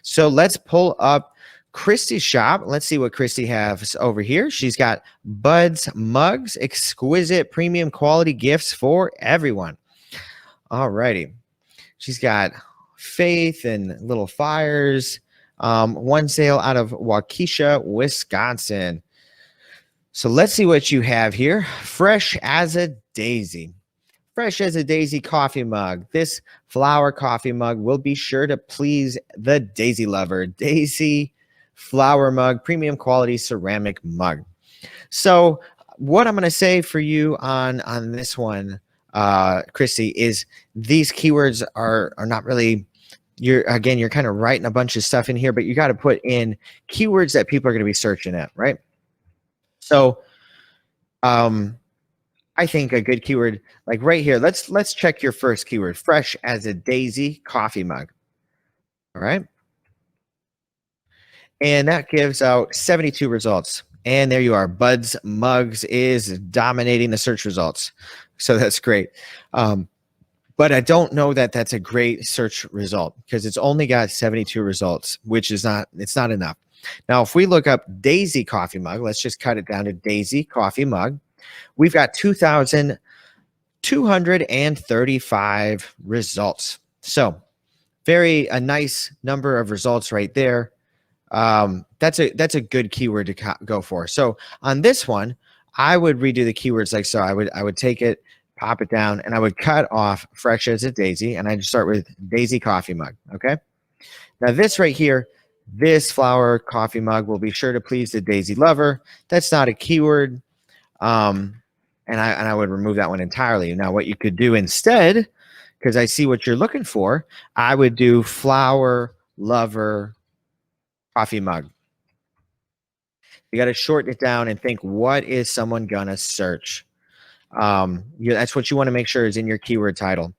So let's pull up Christy's shop. Let's see what Christy has over here. She's got Buds mugs, exquisite premium quality gifts for everyone. All righty. She's got Faith and Little Fires. One sale out of Waukesha, Wisconsin. So let's see what you have here. Fresh as a daisy. Fresh as a daisy coffee mug. This flower coffee mug will be sure to please the daisy lover. Daisy flower mug, premium quality ceramic mug. So what I'm going to say for you on this one, Christy, is these keywords are not really, you're kind of writing a bunch of stuff in here, but you got to put in keywords that people are going to be searching at, right? So I think a good keyword, like right here, let's check your first keyword, fresh as a daisy coffee mug. All right. And that gives out 72 results. And there you are. Buds Mugs is dominating the search results. So that's great. But I don't know that that's a great search result because it's only got 72 results, which is it's not enough. Now, if we look up Daisy coffee mug, let's just cut it down to Daisy coffee mug. We've got 2,235 results. So a nice number of results right there. That's a good keyword to go for. So on this one, I would redo the keywords like so. I would take it, pop it down, and I would cut off fresh as a daisy, and I'd start with Daisy coffee mug. Okay. Now this right here, this flower coffee mug will be sure to please the daisy lover. That's not a keyword. And I would remove that one entirely. Now what you could do instead, because I see what you're looking for, I would do flower lover coffee mug. You got to shorten it down and think, what is someone gonna search? That's what you want to make sure is in your keyword title.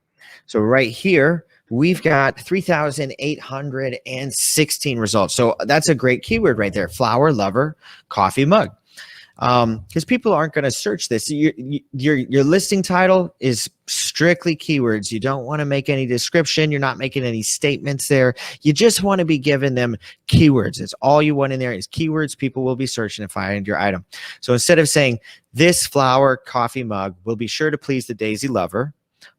So right here, we've got 3,816 results. So that's a great keyword right there. Flower lover coffee mug. Because people aren't going to search this. Your listing title is strictly keywords. You don't want to make any description. You're not making any statements there. You just want to be giving them keywords. It's all you want in there is keywords. People will be searching to find your item. So instead of saying this flower coffee mug will be sure to please the daisy lover,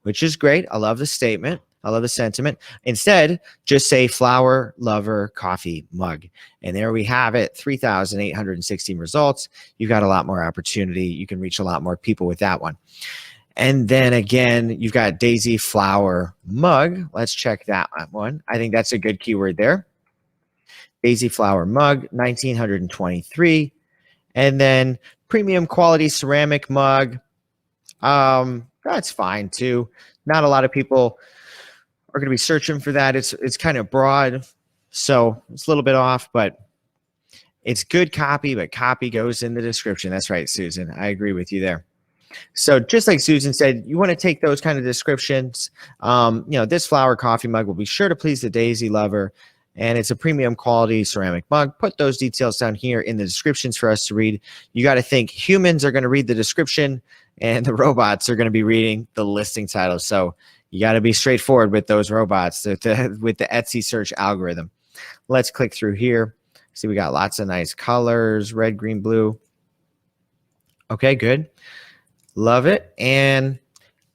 which is great. I love the statement. I love the sentiment. Instead, just say flower lover coffee mug. And there we have it, 3,816 results. You've got a lot more opportunity. You can reach a lot more people with that one. And then again, you've got daisy flower mug. Let's check that one. I think that's a good keyword there. Daisy flower mug, 1,923. And then premium quality ceramic mug. That's fine too. Not a lot of people are going to be searching for that. It's kind of broad, so it's a little bit off, but it's good copy, but copy goes in the description. That's right, Susan. I agree with you there. So just like Susan said, you want to take those kind of descriptions. This flower coffee mug will be sure to please the daisy lover, and it's a premium quality ceramic mug. Put those details down here in the descriptions for us to read. You got to think humans are going to read the description, and the robots are going to be reading the listing title. So you got to be straightforward with those robots with the Etsy search algorithm. Let's click through here. See, we got lots of nice colors, red, green, blue. Okay, good. Love it. And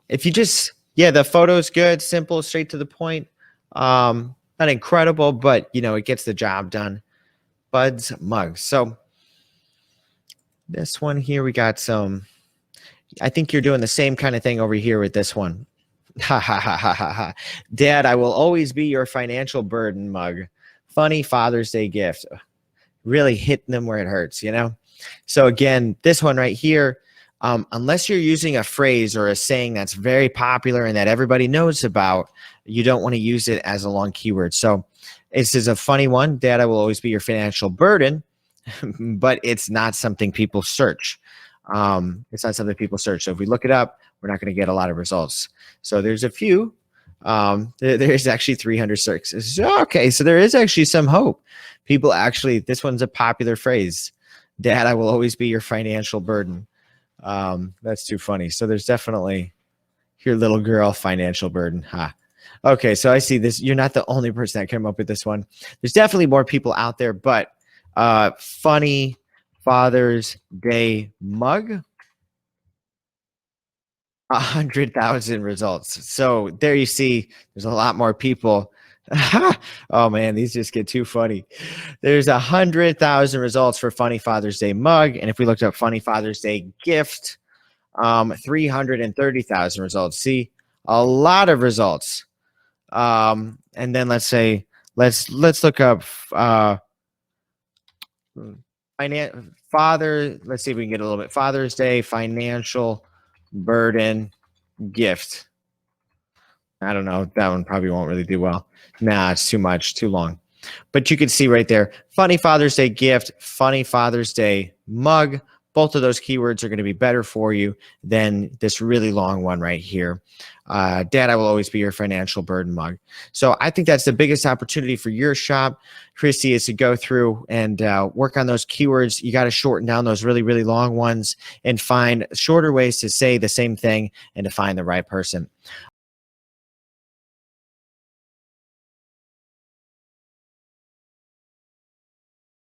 if you the photo's good, simple, straight to the point. Not incredible, but it gets the job done. Buds mugs. So this one here, we got some, I think you're doing the same kind of thing over here with this one. Ha ha ha ha ha ha. Dad, I will always be your financial burden mug. Funny Father's Day gift. Really hitting them where it hurts, So again, this one right here, unless you're using a phrase or a saying that's very popular and that everybody knows about, you don't want to use it as a long keyword. So this is a funny one. Dad, I will always be your financial burden, but it's not something people search. It's not something people search. So if we look it up, we're not going to get a lot of results. So there's a few. There's actually 300 searches. Okay, so there is actually some hope. People actually, this one's a popular phrase. Dad, I will always be your financial burden. That's too funny. So there's definitely your little girl financial burden. Okay, so I see this. You're not the only person that came up with this one. There's definitely more people out there, but funny Father's Day mug, 100,000 results. So there you see, there's a lot more people. Oh man, these just get too funny. There's 100,000 results for funny Father's Day mug, and if we looked up funny Father's Day gift, 330,000 results. See, a lot of results. And then let's say let's look up father. Let's see if we can get a little bit Father's Day financial burden gift. I don't know. That one probably won't really do well. Nah, it's too much, too long. But you can see right there, funny Father's Day gift, funny Father's Day mug. Both of those keywords are going to be better for you than this really long one right here. Dad, I will always be your financial burden mug. So I think that's the biggest opportunity for your shop, Christy, is to go through and work on those keywords. You got to shorten down those really, really long ones and find shorter ways to say the same thing and to find the right person.